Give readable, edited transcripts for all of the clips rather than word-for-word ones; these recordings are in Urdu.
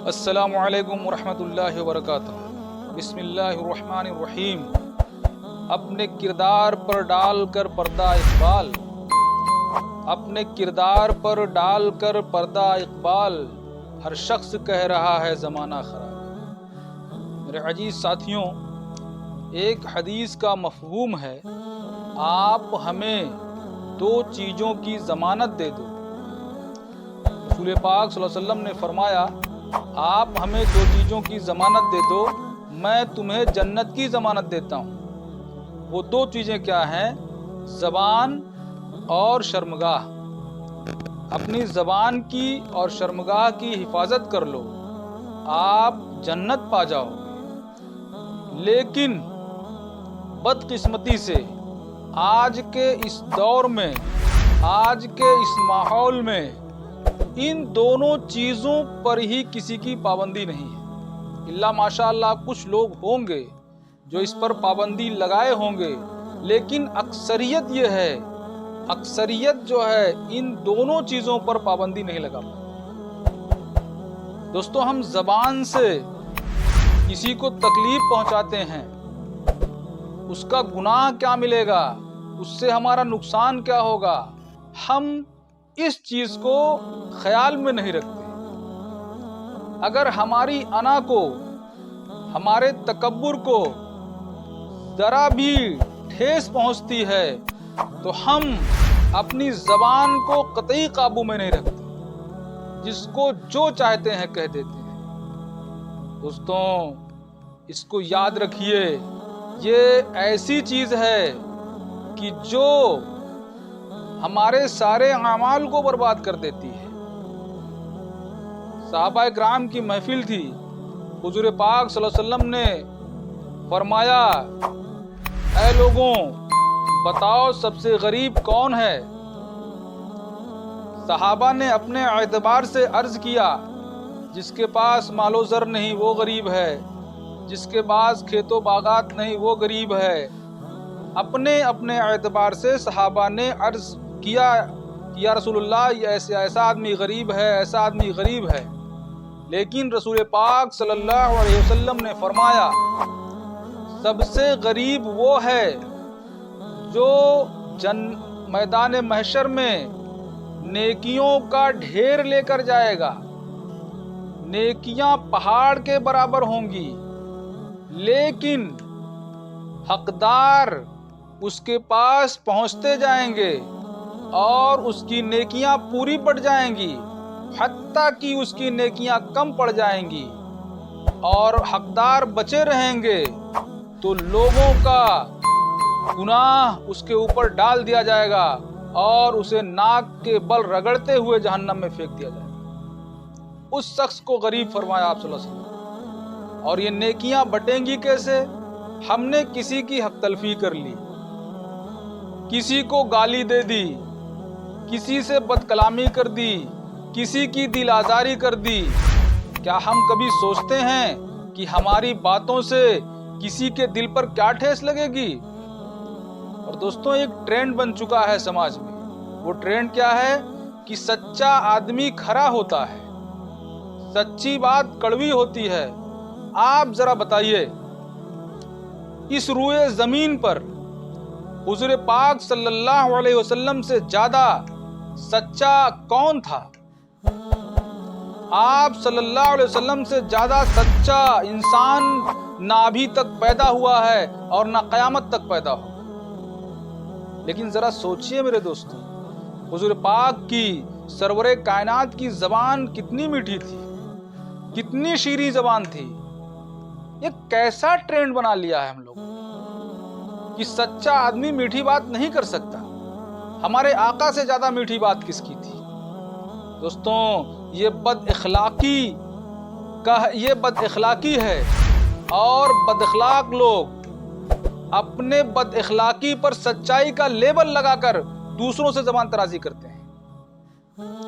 السلام علیکم ورحمۃ اللہ وبرکاتہ۔ بسم اللہ الرحمن الرحیم۔ اپنے کردار پر ڈال کر پردہ اقبال، اپنے کردار پر ڈال کر پردہ اقبال، ہر شخص کہہ رہا ہے زمانہ خراب۔ میرے عزیز ساتھیوں، ایک حدیث کا مفہوم ہے، آپ ہمیں دو چیزوں کی ضمانت دے دو۔ رسول پاک صلی اللہ علیہ وسلم نے فرمایا، آپ ہمیں دو چیزوں کی ضمانت دے دو، میں تمہیں جنت کی ضمانت دیتا ہوں۔ وہ دو چیزیں کیا ہیں؟ زبان اور شرمگاہ۔ اپنی زبان کی اور شرمگاہ کی حفاظت کر لو، آپ جنت پا جاؤ گے۔ لیکن بدقسمتی سے آج کے اس دور میں، آج کے اس ماحول میں ان دونوں چیزوں پر ہی کسی کی پابندی نہیں ہے۔ اللہ ماشاء اللہ کچھ لوگ ہوں گے جو اس پر پابندی لگائے ہوں گے، لیکن اکثریت یہ ہے، اکثریت جو ہے ان دونوں چیزوں پر پابندی نہیں لگا پاتی۔ دوستو، ہم زبان سے کسی کو تکلیف پہنچاتے ہیں، اس کا گناہ کیا ملے گا، اس سے ہمارا نقصان کیا ہوگا، ہم اس چیز کو خیال میں نہیں رکھتے۔ اگر ہماری انا کو، ہمارے تکبر کو ذرا بھی ٹھیس پہنچتی ہے تو ہم اپنی زبان کو قطعی قابو میں نہیں رکھتے، جس کو جو چاہتے ہیں کہہ دیتے ہیں۔ دوستوں، اس کو یاد رکھیے، یہ ایسی چیز ہے کہ جو ہمارے سارے اعمال کو برباد کر دیتی ہے۔ صحابہ کرام کی محفل تھی، حضور پاک صلی اللہ علیہ وسلم نے فرمایا، اے لوگوں بتاؤ سب سے غریب کون ہے؟ صحابہ نے اپنے اعتبار سے عرض کیا، جس کے پاس مال و زر نہیں وہ غریب ہے، جس کے پاس کھیت و باغات نہیں وہ غریب ہے۔ اپنے اپنے اعتبار سے صحابہ نے عرض کیا کہ یا رسول اللہ، یہ ایسا آدمی غریب ہے، ایسا آدمی غریب ہے۔ لیکن رسول پاک صلی اللہ علیہ وسلم نے فرمایا، سب سے غریب وہ ہے جو میدان محشر میں نیکیوں کا ڈھیر لے کر جائے گا۔ نیکیاں پہاڑ کے برابر ہوں گی، لیکن حقدار اس کے پاس پہنچتے جائیں گے اور اس کی نیکیاں پوری پڑ جائیں گی، حتیٰ کہ اس کی نیکیاں کم پڑ جائیں گی، اور حقدار بچے رہیں گے تو لوگوں کا گناہ اس کے اوپر ڈال دیا جائے گا اور اسے ناک کے بل رگڑتے ہوئے جہنم میں پھینک دیا جائے گا۔ اس شخص کو غریب فرمایا آپ صلی اللہ علیہ وسلم۔ اور یہ نیکیاں بٹیں گی کیسے؟ ہم نے کسی کی حق تلفی کر لی، کسی کو گالی دے دی، کسی سے بد کلامی کر دی، کسی کی دل آزاری کر دی۔ کیا ہم کبھی سوچتے ہیں کہ ہماری باتوں سے کسی کے دل پر کیا ٹھیس لگے گی؟ اور دوستوں، ایک ٹرینڈ بن چکا ہے سماج میں۔ وہ ٹرینڈ کیا ہے کہ سچا آدمی کھرا ہوتا ہے، سچی بات کڑوی ہوتی ہے۔ آپ ذرا بتائیے، اس روئے زمین پر حضور پاک صلی اللہ علیہ وسلم سے زیادہ سچا کون تھا؟ آپ صلی اللہ علیہ وسلم سے زیادہ سچا انسان نہ ابھی تک پیدا ہوا ہے اور نہ قیامت تک پیدا ہو۔ لیکن ذرا سوچئے میرے دوستوں، حضور پاک کی، سرور کائنات کی زبان کتنی میٹھی تھی، کتنی شیریں زبان تھی۔ یہ کیسا ٹرینڈ بنا لیا ہے ہم لوگ کہ سچا آدمی میٹھی بات نہیں کر سکتا۔ ہمارے آقا سے زیادہ میٹھی بات کس کی تھی؟ دوستوں، یہ بد اخلاقی ہے، اور بد اخلاق لوگ اپنے بد اخلاقی پر سچائی کا لیبل لگا کر دوسروں سے زبان درازی کرتے ہیں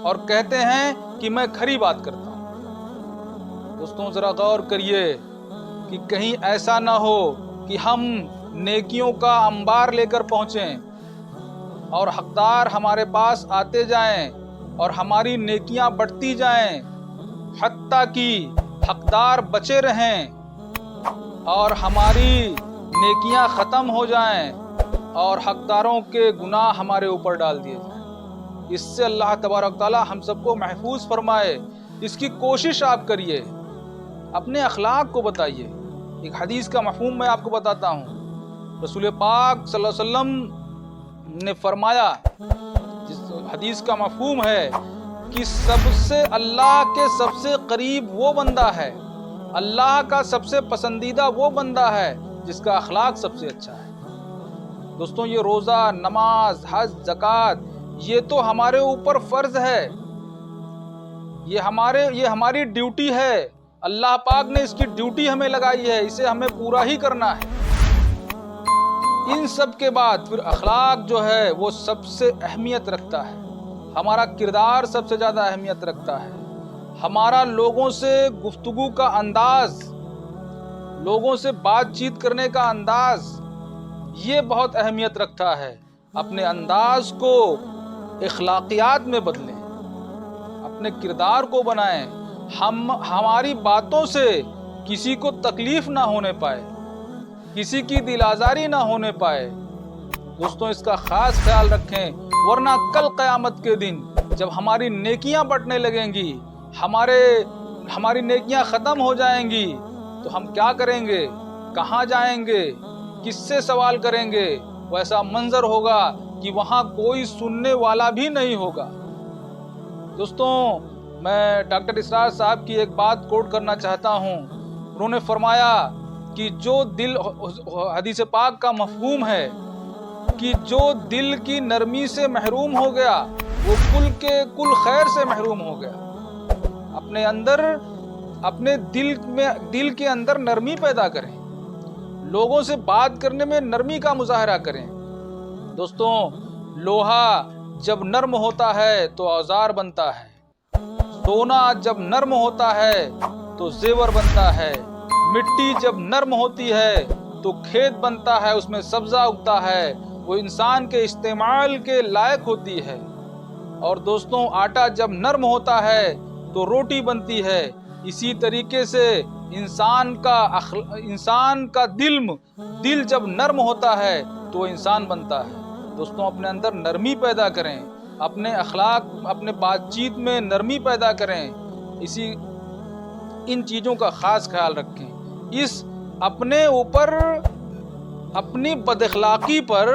اور کہتے ہیں کہ میں کھری بات کرتا ہوں۔ دوستوں، ذرا غور کریے کہ کہیں ایسا نہ ہو کہ ہم نیکیوں کا انبار لے کر پہنچیں اور حقدار ہمارے پاس آتے جائیں اور ہماری نیکیاں بڑھتی جائیں، حتیٰ کہ حقدار بچے رہیں اور ہماری نیکیاں ختم ہو جائیں اور حقداروں کے گناہ ہمارے اوپر ڈال دیے جائیں۔ اس سے اللہ تبارک تعالی ہم سب کو محفوظ فرمائے۔ اس کی کوشش آپ کریے، اپنے اخلاق کو بتائیے۔ ایک حدیث کا مفہوم میں آپ کو بتاتا ہوں۔ رسول پاک صلی اللہ علیہ وسلم نے فرمایا، جس حدیث کا مفہوم ہے کہ سب سے اللہ کے سب سے قریب وہ بندہ ہے، اللہ کا سب سے پسندیدہ وہ بندہ ہے جس کا اخلاق سب سے اچھا ہے۔ دوستوں، یہ روزہ، نماز، حج، زکوٰۃ یہ تو ہمارے اوپر فرض ہے، یہ ہماری ڈیوٹی ہے۔ اللہ پاک نے اس کی ڈیوٹی ہمیں لگائی ہے، اسے ہمیں پورا ہی کرنا ہے۔ ان سب کے بعد پھر اخلاق جو ہے وہ سب سے اہمیت رکھتا ہے، ہمارا کردار سب سے زیادہ اہمیت رکھتا ہے، ہمارا لوگوں سے گفتگو کا انداز، لوگوں سے بات چیت کرنے کا انداز، یہ بہت اہمیت رکھتا ہے۔ اپنے انداز کو اخلاقیات میں بدلیں، اپنے کردار کو بنائیں، ہماری باتوں سے کسی کو تکلیف نہ ہونے پائے، کسی کی دل آزاری نہ ہونے پائے۔ دوستوں، اس کا خاص خیال رکھیں، ورنہ کل قیامت کے دن جب ہماری نیکیاں بٹنے لگیں گی، ہماری نیکیاں ختم ہو جائیں گی، تو ہم کیا کریں گے؟ کہاں جائیں گے؟ کس سے سوال کریں گے؟ ویسا منظر ہوگا کہ وہاں کوئی سننے والا بھی نہیں ہوگا۔ دوستوں، میں ڈاکٹر اسرار صاحب کی ایک بات کوٹ کرنا چاہتا ہوں۔ انہوں نے فرمایا کہ جو دل، حدیث پاک کا مفہوم ہے کہ جو دل کی نرمی سے محروم ہو گیا وہ کل خیر سے محروم ہو گیا۔ اپنے دل کے اندر نرمی پیدا کریں، لوگوں سے بات کرنے میں نرمی کا مظاہرہ کریں۔ دوستوں، لوہا جب نرم ہوتا ہے تو اوزار بنتا ہے، سونا جب نرم ہوتا ہے تو زیور بنتا ہے، مٹی جب نرم ہوتی ہے تو کھیت بنتا ہے، اس میں سبزہ اگتا ہے، وہ انسان کے استعمال کے لائق ہوتی ہے۔ اور دوستوں، آٹا جب نرم ہوتا ہے تو روٹی بنتی ہے۔ اسی طریقے سے انسان کا دل جب نرم ہوتا ہے تو وہ انسان بنتا ہے۔ دوستوں، اپنے اندر نرمی پیدا کریں، اپنے اخلاق، اپنے بات چیت میں نرمی پیدا کریں، ان چیزوں کا خاص خیال رکھیں۔ اپنے اوپر، اپنی بد اخلاقی پر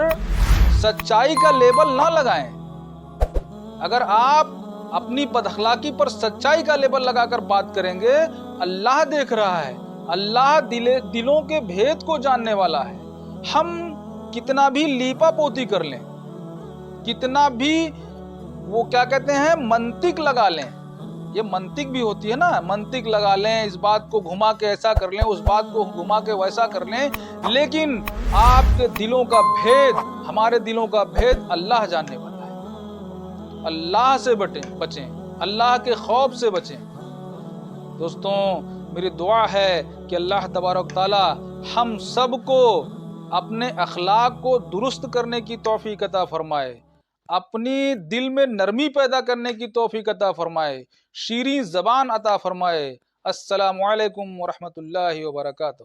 سچائی کا لیبل نہ لگائیں۔ اگر آپ اپنی بد اخلاقی پر سچائی کا لیبل لگا کر بات کریں گے، اللہ دیکھ رہا ہے، اللہ دلوں کے بھید کو جاننے والا ہے۔ ہم کتنا بھی لیپا پوتی کر لیں، کتنا بھی وہ کیا کہتے ہیں منطق لگا لیں، یہ منطق بھی ہوتی ہے نا، منطق لگا لیں، اس بات کو گھما کے ایسا کر لیں، اس بات کو گھما کے ویسا کر لیں، لیکن آپ کے دلوں کا بھید، ہمارے دلوں کا بھید اللہ جاننے والا ہے۔ اللہ سے بچیں، اللہ کے خوف سے بچیں۔ دوستوں، میری دعا ہے کہ اللہ تبارک تعالی ہم سب کو اپنے اخلاق کو درست کرنے کی توفیق عطا فرمائے، اپنی دل میں نرمی پیدا کرنے کی توفیق عطا فرمائے، شیریں زبان عطا فرمائے۔ السلام علیکم ورحمۃ اللہ وبرکاتہ۔